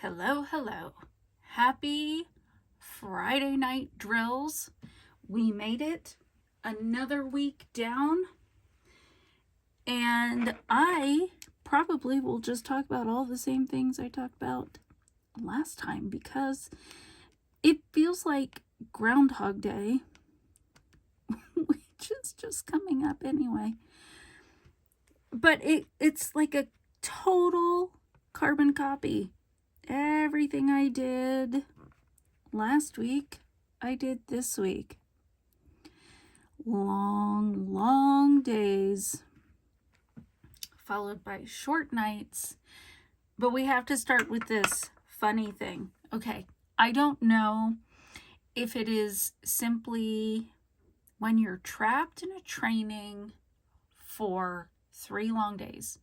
Hello, hello. Happy Friday night drills. We made it another week down, and I probably will just talk about all the same things I talked about last time because it feels like Groundhog Day, which is just coming up anyway. But it's like a total carbon copy. Everything I did last week, I did this week. Long, long days, followed by short nights. But we have to start with this funny thing. Okay, I don't know if it is simply when you're trapped in a training for 3 long days.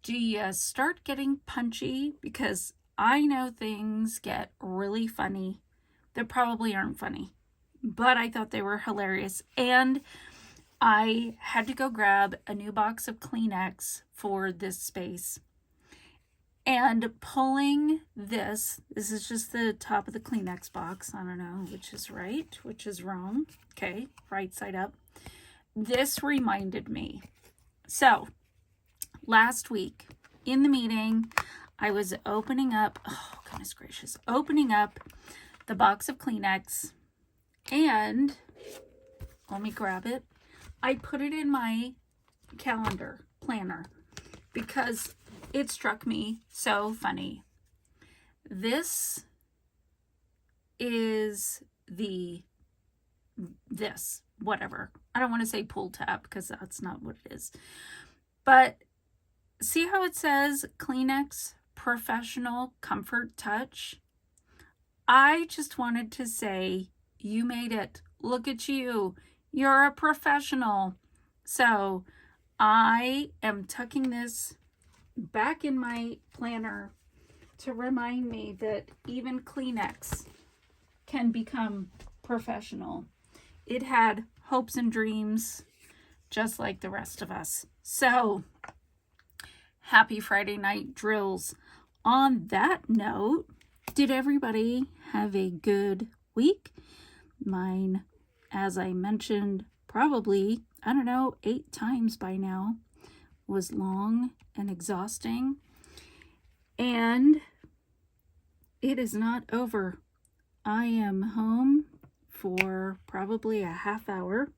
Do you start getting punchy? Because I know things get really funny that probably aren't funny, but I thought they were hilarious. And I had to go grab a new box of Kleenex for this space. And pulling this is just the top of the Kleenex box. I don't know which is right, which is wrong. Okay, right side up. This reminded me. So, last week in the meeting, I was opening up, oh goodness gracious, opening up the box of Kleenex, and let me grab it. I put it in my calendar planner because it struck me so funny. This is whatever. I don't want to say pull tab because that's not what it is. But see how it says Kleenex Professional Comfort Touch? I just wanted to say, you made it. Look at you. You're a professional. So I am tucking this back in my planner to remind me that even Kleenex can become professional. It had hopes and dreams just like the rest of us. So happy Friday night drills. On that note, did everybody have a good week? Mine, as I mentioned, probably, 8 times by now, was long and exhausting. And it is not over. I am home for probably a half hour.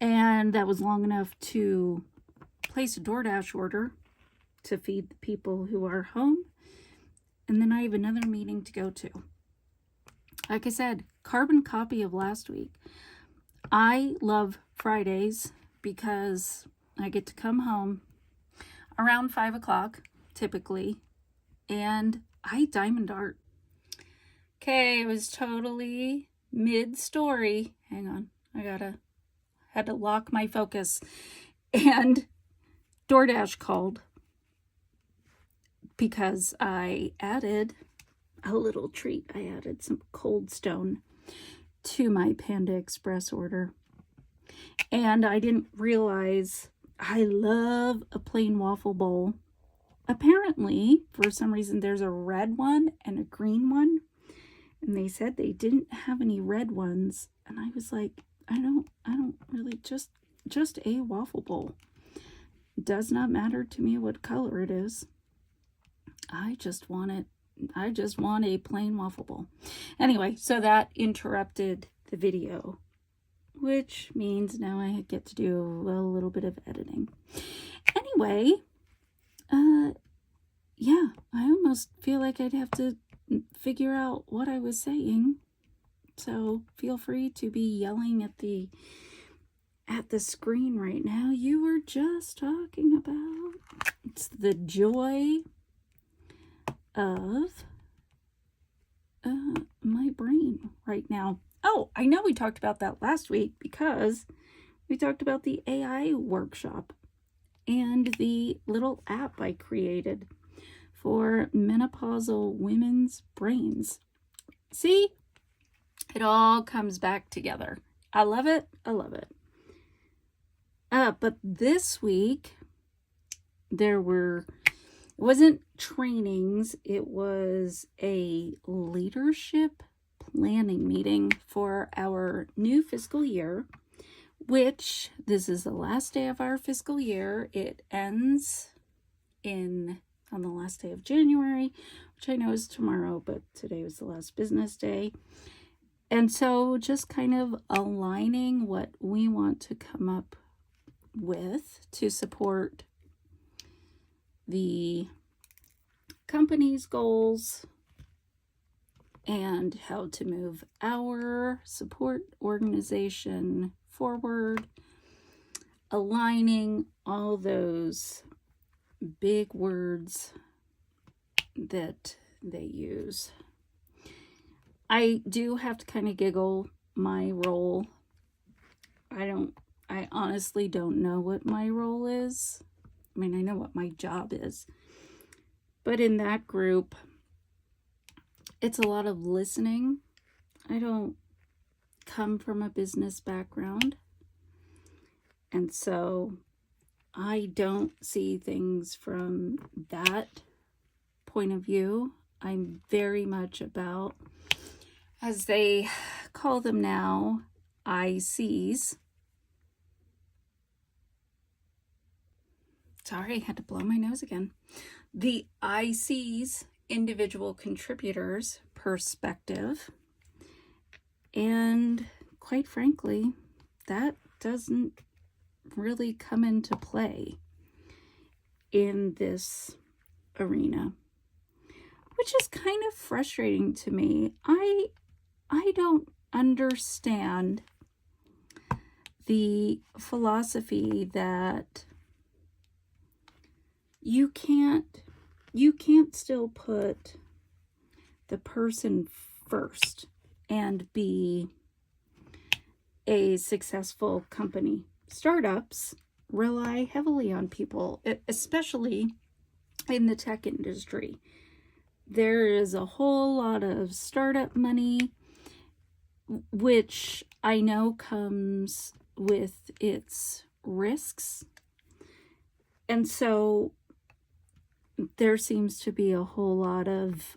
And that was long enough to place a DoorDash order to feed the people who are home. And then I have another meeting to go to. Like I said, carbon copy of last week. I love Fridays because I get to come home around 5 o'clock, typically, and I diamond art. Okay, it was totally mid-story. Hang on, had to lock my focus. And DoorDash called because I added a little treat. I added some Cold Stone to my Panda Express order. And I didn't realize I love a plain waffle bowl. Apparently, for some reason, there's a red one and a green one. And they said they didn't have any red ones. And I was like, I don't really, just a waffle bowl. It does not matter to me what color it is. I just want a plain waffle bowl. Anyway, so that interrupted the video, which means now I get to do a little bit of editing. Anyway, yeah, I almost feel like I'd have to figure out what I was saying. So feel free to be yelling at the screen right now. You were just talking about, it's the joy of my brain right now. Oh, I know we talked about that last week because we talked about the AI workshop and the little app I created for menopausal women's brains. See, it all comes back together. I love it. I love it. But this week there were It wasn't trainings, it was a leadership planning meeting for our new fiscal year, which this is the last day of our fiscal year. It ends on the last day of January, which I know is tomorrow, but today was the last business day. And so just kind of aligning what we want to come up with to support the company's goals and how to move our support organization forward, aligning all those big words that they use. I do have to kind of giggle my role. I honestly don't know what my role is. I mean, I know what my job is, but in that group, it's a lot of listening. I don't come from a business background, and so I don't see things from that point of view. I'm very much about, as they call them now, ICs. Sorry, I had to blow my nose again. The ICs, individual contributors perspective. And quite frankly, that doesn't really come into play in this arena, which is kind of frustrating to me. I don't understand the philosophy that you can't still put the person first and be a successful company. Startups rely heavily on people, especially in the tech industry. There is a whole lot of startup money, which I know comes with its risks. And so there seems to be a whole lot of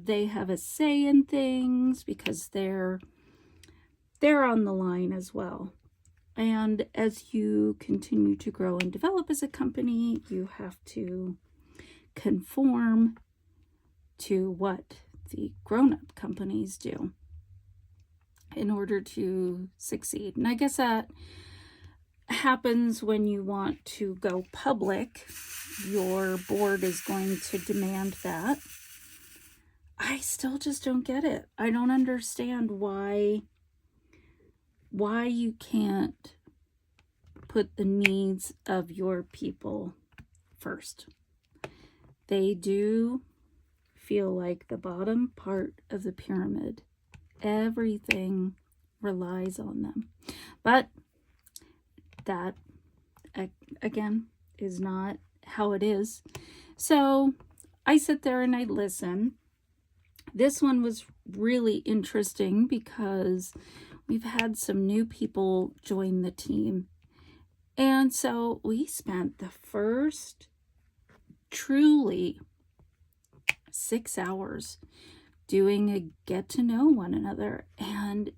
they have a say in things because they're on the line as well. And as you continue to grow and develop as a company, you have to conform to what the grown-up companies do in order to succeed. And I guess that happens when you want to go public. Your board is going to demand that. I still just don't get it. I don't understand why you can't put the needs of your people first. They do feel like the bottom part of the pyramid. Everything relies on them. But that, again, is not how it is. So I sit there and I listen. This one was really interesting because we've had some new people join the team. And so we spent the first truly 6 hours doing a get to know one another. And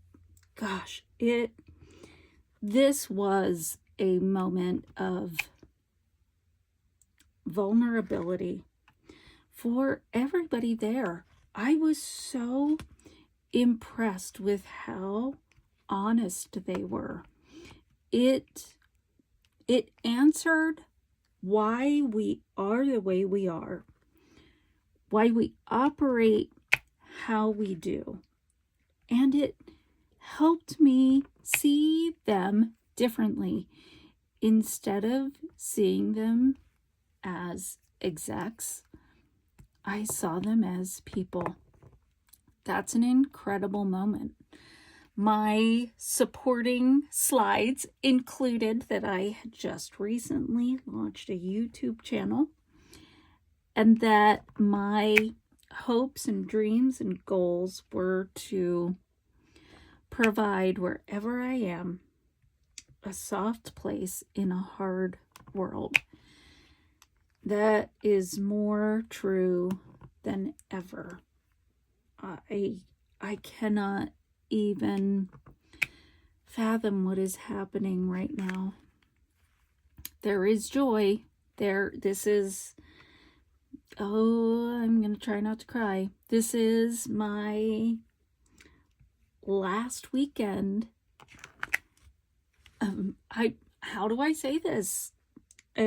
gosh, this was a moment of vulnerability for everybody there. I was so impressed with how honest they were. It answered why we are the way we are, why we operate how we do. And it helped me see them differently. Instead of seeing them as execs, I saw them as people. That's an incredible moment. My supporting slides included that I had just recently launched a YouTube channel and that my hopes and dreams and goals were to provide wherever I am a soft place in a hard world. That is more true than ever. I cannot even fathom what is happening right now. There is joy. This is, oh, I'm going to try not to cry. This is my last weekend. How do I say this? I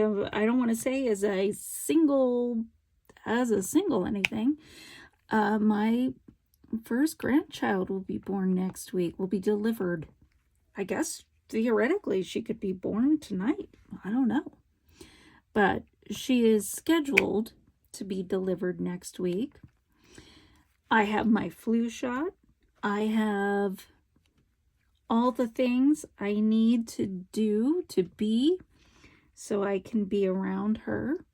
don't want to say as a single anything. My first grandchild will be born next week, will be delivered. I guess theoretically she could be born tonight. I don't know. But she is scheduled to be delivered next week. I have my flu shot. I have all the things I need to do to be so I can be around her.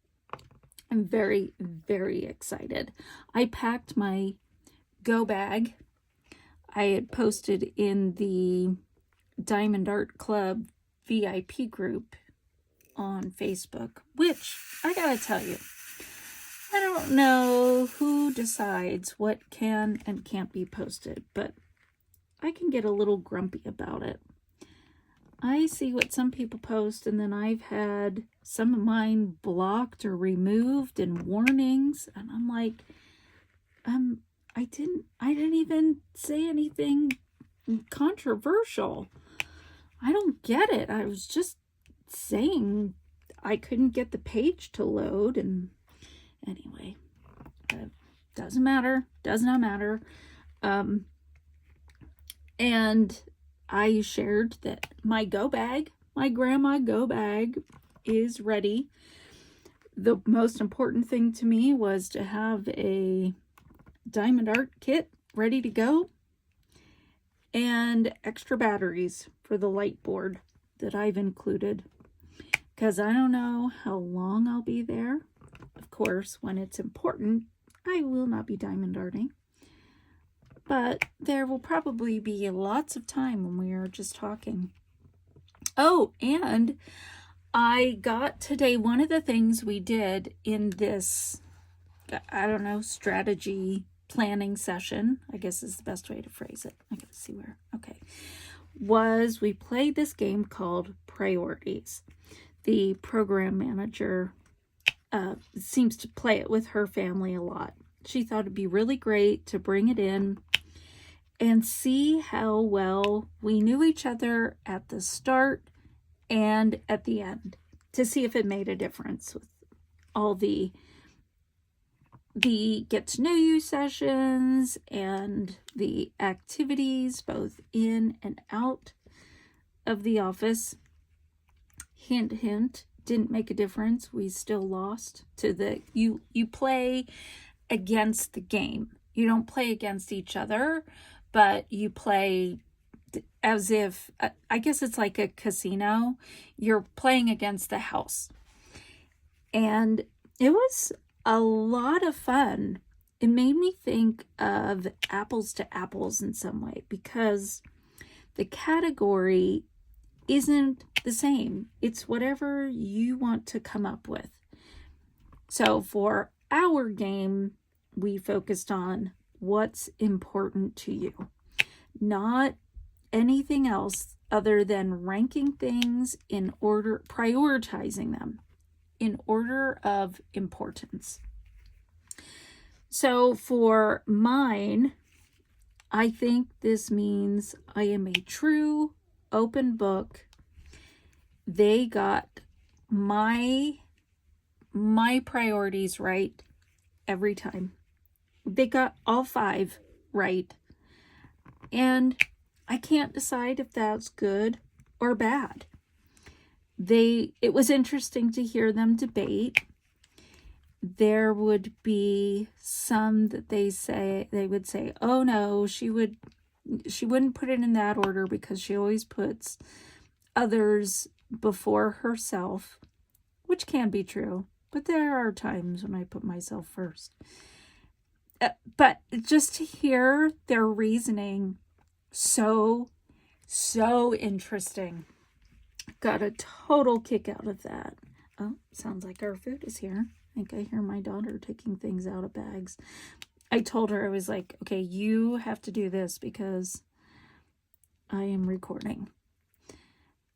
I'm very, very excited. I packed my go bag. I had posted in the Diamond Art Club VIP group on Facebook, which I gotta tell you, I don't know who decides what can and can't be posted, but I can get a little grumpy about it. I see what some people post, and then I've had some of mine blocked or removed and warnings, and I'm like, I didn't even say anything controversial. I don't get it. I was just saying I couldn't get the page to load, and anyway, doesn't matter. Does not matter. And I shared that my go bag, my grandma go bag, is ready. The most important thing to me was to have a diamond art kit ready to go and extra batteries for the light board that I've included, because I don't know how long I'll be there. Of course, when it's important, I will not be diamond arting. But there will probably be lots of time when we are just talking. Oh, and I got today, one of the things we did in this, I don't know, strategy planning session, I guess is the best way to phrase it. I gotta see where, okay, was we played this game called Priorities. The program manager seems to play it with her family a lot. She thought it'd be really great to bring it in and see how well we knew each other at the start and at the end, to see if it made a difference with all the get to know you sessions and the activities both in and out of the office. Hint, hint, didn't make a difference. We still lost to the, you play against the game. You don't play against each other, but you play as if, I guess it's like a casino. You're playing against the house. And it was a lot of fun. It made me think of Apples to Apples in some way, because the category isn't the same. It's whatever you want to come up with. So for our game, we focused on what's important to you, not anything else other than ranking things in order, prioritizing them in order of importance. So for mine, I think this means I am a true open book. They got my priorities right every time. They got all 5 right. And I can't decide if that's good or bad. It was interesting to hear them debate. There would be some that they would say, oh no, she wouldn't put it in that order because she always puts others before herself, which can be true, but there are times when I put myself first. But just to hear their reasoning, so interesting. Got a total kick out of that. Oh, sounds like our food is here. think I hear my daughter taking things out of bags. I told her, I was like, okay, you have to do this because I am recording.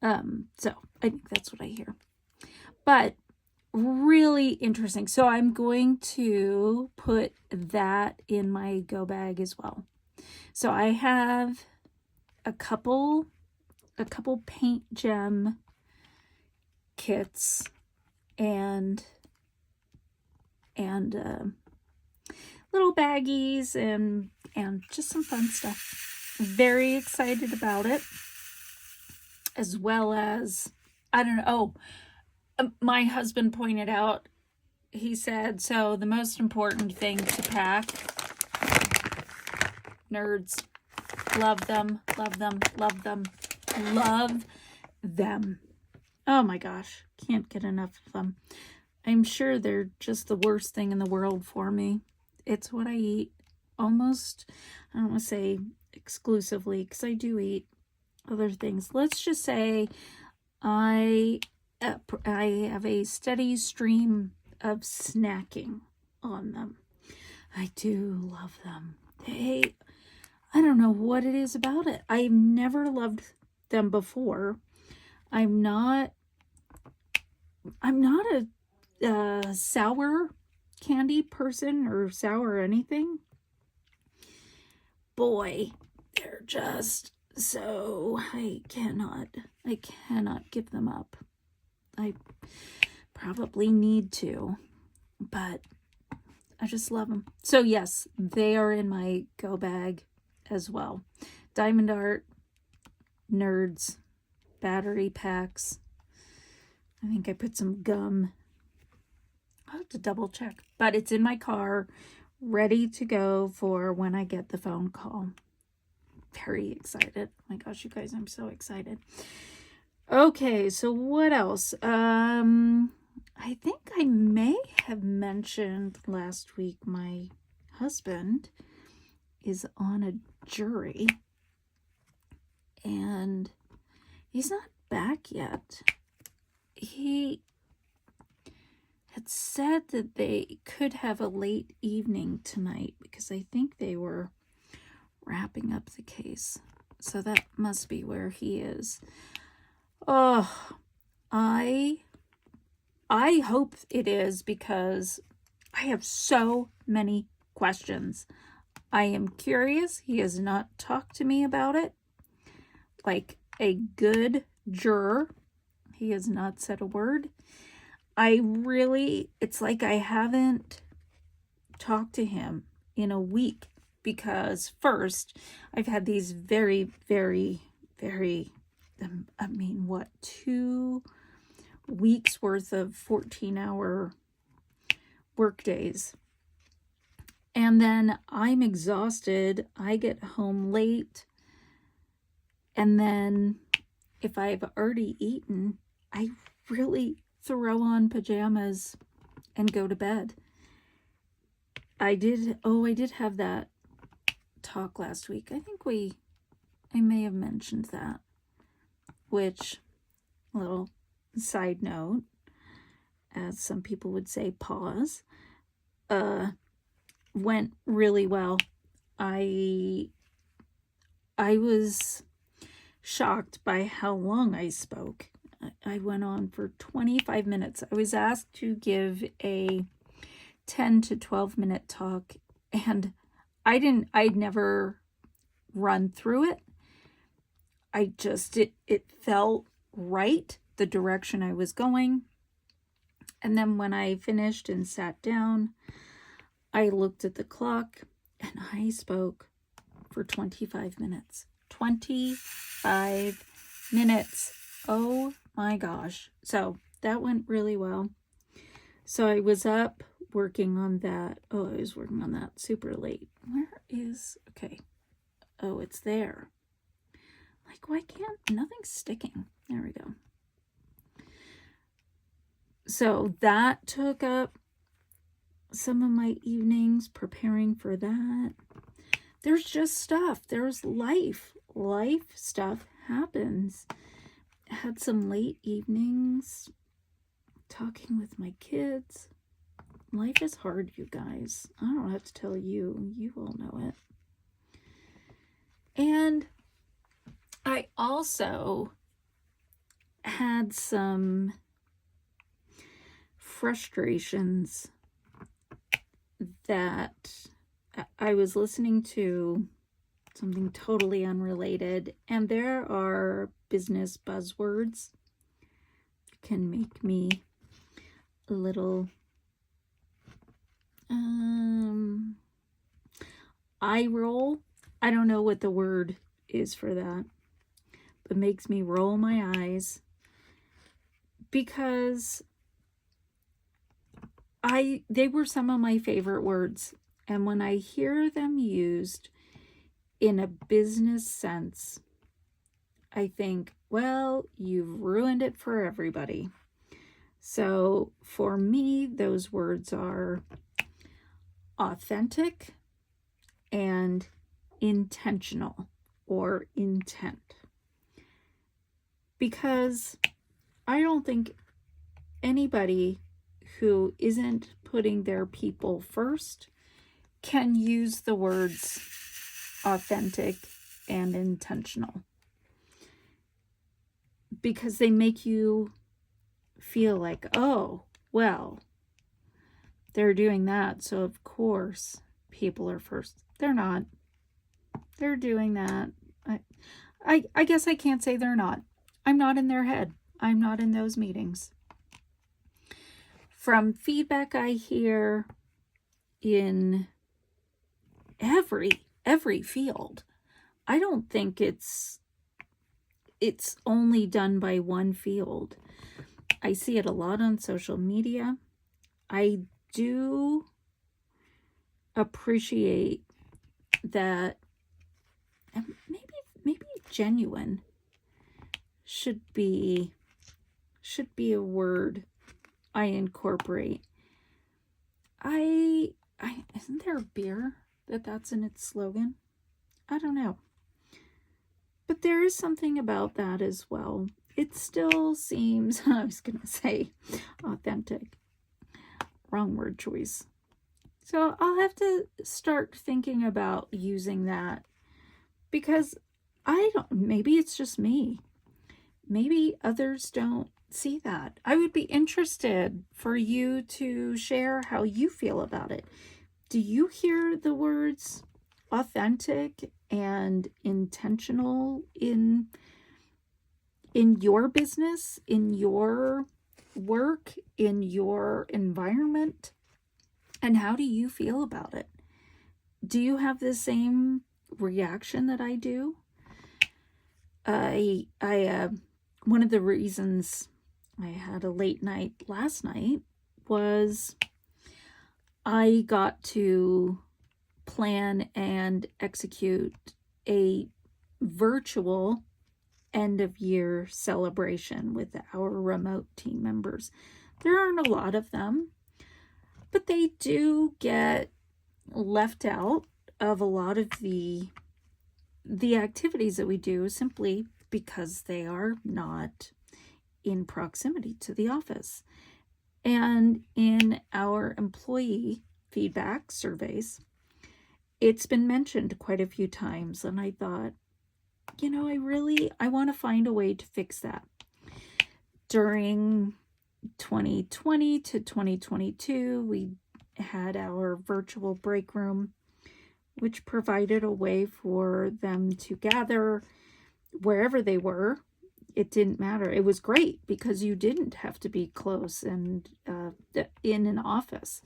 So I think that's what I hear. But really interesting. So I'm going to put that in my go bag as well. So I have a couple paint gem kits and little baggies and just some fun stuff. Very excited about it, as well as, I don't know, my husband pointed out, he said, so the most important thing to pack, nerds, love them, love them, love them, love them. Oh my gosh, can't get enough of them. I'm sure they're just the worst thing in the world for me. It's what I eat almost, I don't want to say exclusively, because I do eat other things. Let's just say I have a steady stream of snacking on them. I do love them. I don't know what it is about it. I've never loved them before. I'm not a sour candy person or sour anything. Boy, they're just so, I cannot give them up. I probably need to, but I just love them. So yes, they are in my go bag as well. Diamond Art, Nerds, battery packs. I think I put some gum. I'll have to double check, but it's in my car, ready to go for when I get the phone call. Very excited. Oh my gosh, you guys, I'm so excited. Okay, so what else? I think I may have mentioned last week my husband is on a jury and he's not back yet. He had said that they could have a late evening tonight because I think they were wrapping up the case. So that must be where he is. Oh, I hope it is because I have so many questions. I am curious. He has not talked to me about it. Like a good juror, he has not said a word. It's like I haven't talked to him in a week because first, I've had these very, very, very, 2 weeks worth of 14-hour work days. And then I'm exhausted. I get home late. And then if I've already eaten, I really throw on pajamas and go to bed. I did have that talk last week. I think I may have mentioned that, which, little side note, as some people would say, pause, went really well. I was shocked by how long I spoke. I went on for 25 minutes. I was asked to give a 10 to 12 minute talk, and I'd never run through it. It felt right, the direction I was going. And then when I finished and sat down, I looked at the clock and I spoke for 25 minutes. 25 minutes. Oh my gosh. So that went really well. So I was up working on that. Oh, I was working on that super late. Okay. Oh, it's there. Like, why can't, nothing's sticking. There we go. So that took up some of my evenings preparing for that. There's just stuff. There's life. Life stuff happens. Had some late evenings talking with my kids. Life is hard, you guys. I don't have to tell you. You all know it. And I also had some frustrations that I was listening to something totally unrelated, and there are business buzzwords that can make me a little eye roll. I don't know what the word is for that, but makes me roll my eyes because they were some of my favorite words, and when I hear them used in a business sense, I think, well, you've ruined it for everybody. So for me, those words are authentic and intentional, or intent. Because I don't think anybody who isn't putting their people first can use the words authentic and intentional, because they make you feel like, oh, well, they're doing that, so of course people are first. They're not. They're doing that. I guess I can't say they're not. I'm not in their head. I'm not in those meetings. From feedback I hear in every field, I don't think it's only done by one field. I see it a lot on social media. I do appreciate that. Maybe genuine should be a word I incorporate. Isn't there a beer that's in its slogan? I don't know. But there is something about that as well. It still seems, I was going to say authentic. Wrong word choice. So I'll have to start thinking about using that, because maybe it's just me. Maybe others don't see that. I would be interested for you to share how you feel about it. Do you hear the words authentic and intentional in your business, in your work, in your environment? And how do you feel about it? Do you have the same reaction that I do? One of the reasons I had a late night last night was I got to plan and execute a virtual end of year celebration with our remote team members. There aren't a lot of them, but they do get left out of a lot of the activities that we do simply because they are not in proximity to the office. And in our employee feedback surveys, it's been mentioned quite a few times, and I thought, I want to find a way to fix that. During 2020 to 2022, we had our virtual break room, which provided a way for them to gather wherever they were. It didn't matter. It was great because you didn't have to be close and in an office.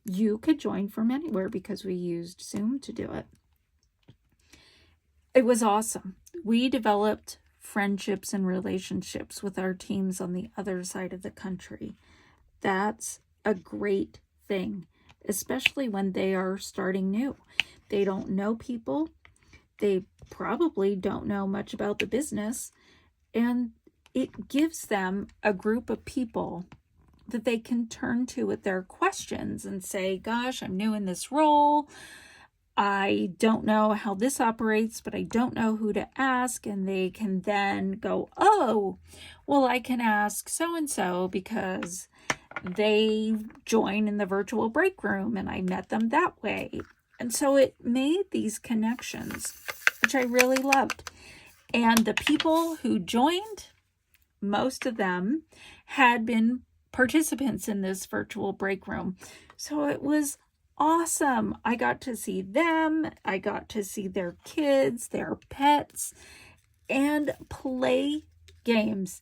You could join from anywhere because we used Zoom to do it. It was awesome. We developed friendships and relationships with our teams on the other side of the country. That's a great thing, especially when they are starting new. They don't know people. They probably don't know much about the business. And it gives them a group of people that they can turn to with their questions and say, gosh, I'm new in this role. I don't know how this operates, but I don't know who to ask. And they can then go, oh, well, I can ask so-and-so because they join in the virtual break room, and I met them that way. And so it made these connections, which I really loved. And the people who joined, most of them had been participants in this virtual break room. So it was awesome. I got to see them. I got to see their kids, their pets, and play games.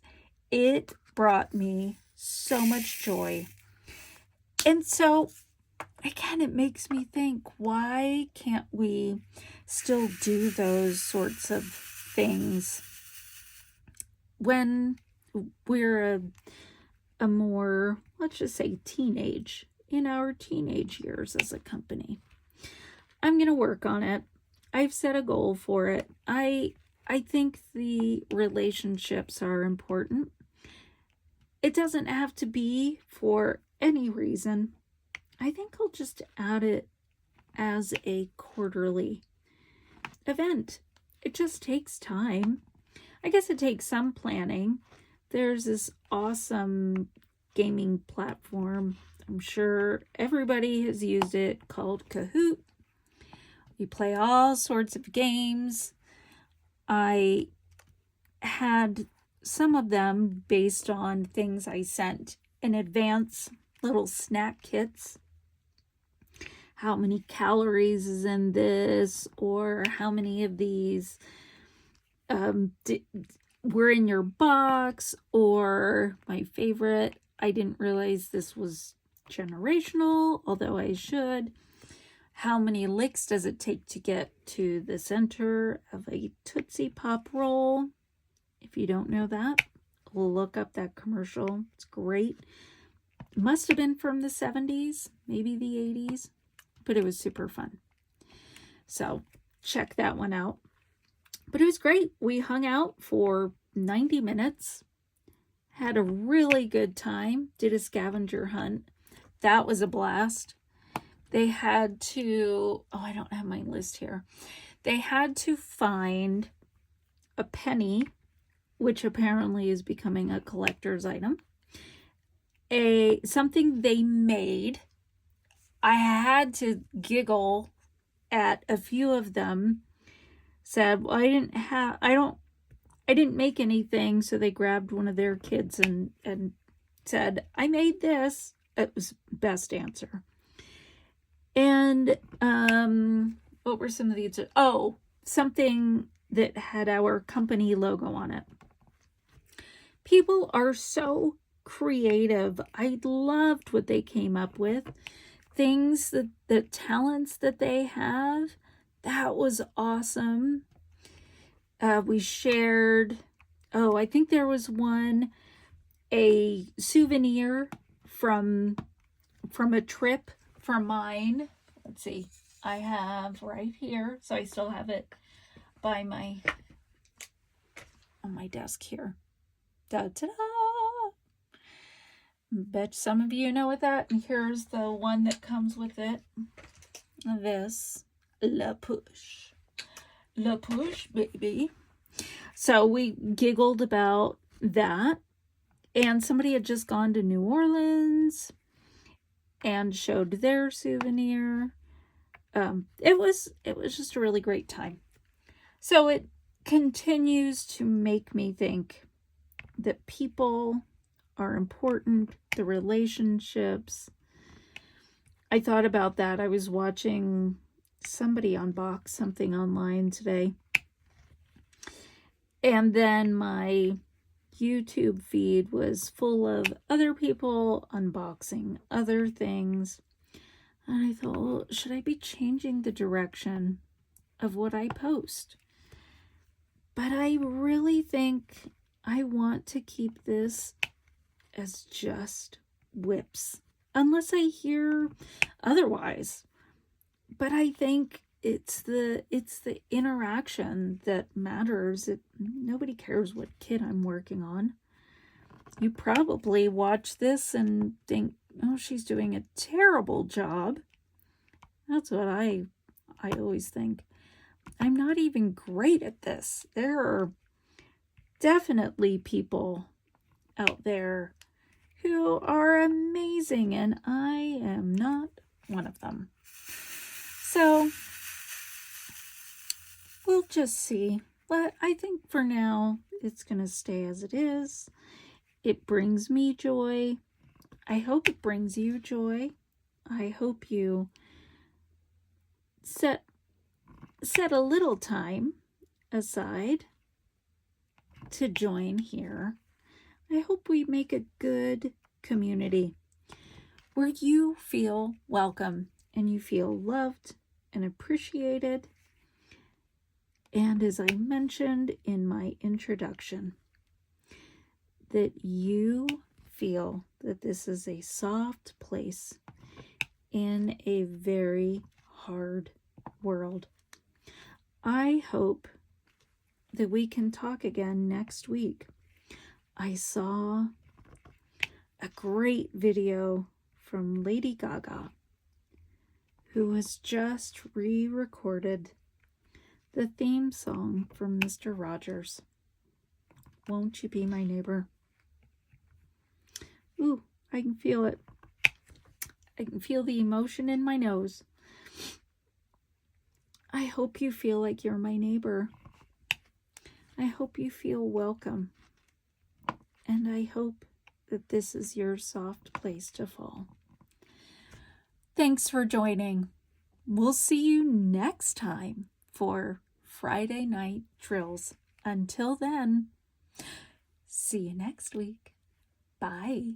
It brought me so much joy. And so, again, it makes me think, why can't we still do those sorts of things when we're a more, let's just say, in our teenage years as a company? I'm going to work on it. I've set a goal for it. I think the relationships are important. It doesn't have to be for any reason. I think I'll just add it as a quarterly event. It just takes time. I guess it takes some planning. There's this awesome gaming platform. I'm sure everybody has used it, called Kahoot. We play all sorts of games. I had some of them based on things I sent in advance, little snack kits. How many calories is in this, or how many of these were in your box, or my favorite, I didn't realize this was generational, although I should. How many licks does it take to get to the center of a Tootsie Pop roll? If you don't know that, look up that commercial. It's great. It must have been from the 70s, maybe the 80s, but it was super fun. So check that one out. But it was great. We hung out for 90 minutes, had a really good time, did a scavenger hunt. That was a blast. They had to, I don't have my list here. They had to find a penny, which apparently is becoming a collector's item. Something they made. I had to giggle at a few of them. Said, well, I didn't make anything. So they grabbed one of their kids and said, I made this. It was best answer. And what were some of these? Oh, something that had our company logo on it. People are so creative. I loved what they came up with. Things that the talents that they have. That was awesome. We shared, I think there was a souvenir from a trip from mine. Let's see, I have right here, so I still have it on my desk here. Da-da-da! Bet some of you know what that, and here's the one that comes with it. This, La Push, baby. So we giggled about that, and somebody had just gone to New Orleans and showed their souvenir. It was just a really great time. So it continues to make me think that people are important, the relationships. I thought about that. I was watching somebody unbox something online today, and then my YouTube feed was full of other people unboxing other things. And I thought, well, should I be changing the direction of what I post? But I really think I want to keep this as just whips, unless I hear otherwise. But I think it's the interaction that matters. Nobody cares what kid I'm working on. You probably watch this and think, oh, she's doing a terrible job. That's what I always think. I'm not even great at this. There are definitely people out there who are amazing, and I am not one of them. So we'll just see. But I think for now, it's going to stay as it is. It brings me joy. I hope it brings you joy. I hope you set a little time aside to join here. I hope we make a good community where you feel welcome and you feel loved and appreciated. And as I mentioned in my introduction, that you feel that this is a soft place in a very hard world. I hope that we can talk again next week. I saw a great video from Lady Gaga, who has just re-recorded the theme song from Mr. Rogers. Won't you be my neighbor? Ooh, I can feel it. I can feel the emotion in my nose. I hope you feel like you're my neighbor. I hope you feel welcome. And I hope that this is your soft place to fall. Thanks for joining. We'll see you next time for Friday Night Drills. Until then, see you next week. Bye.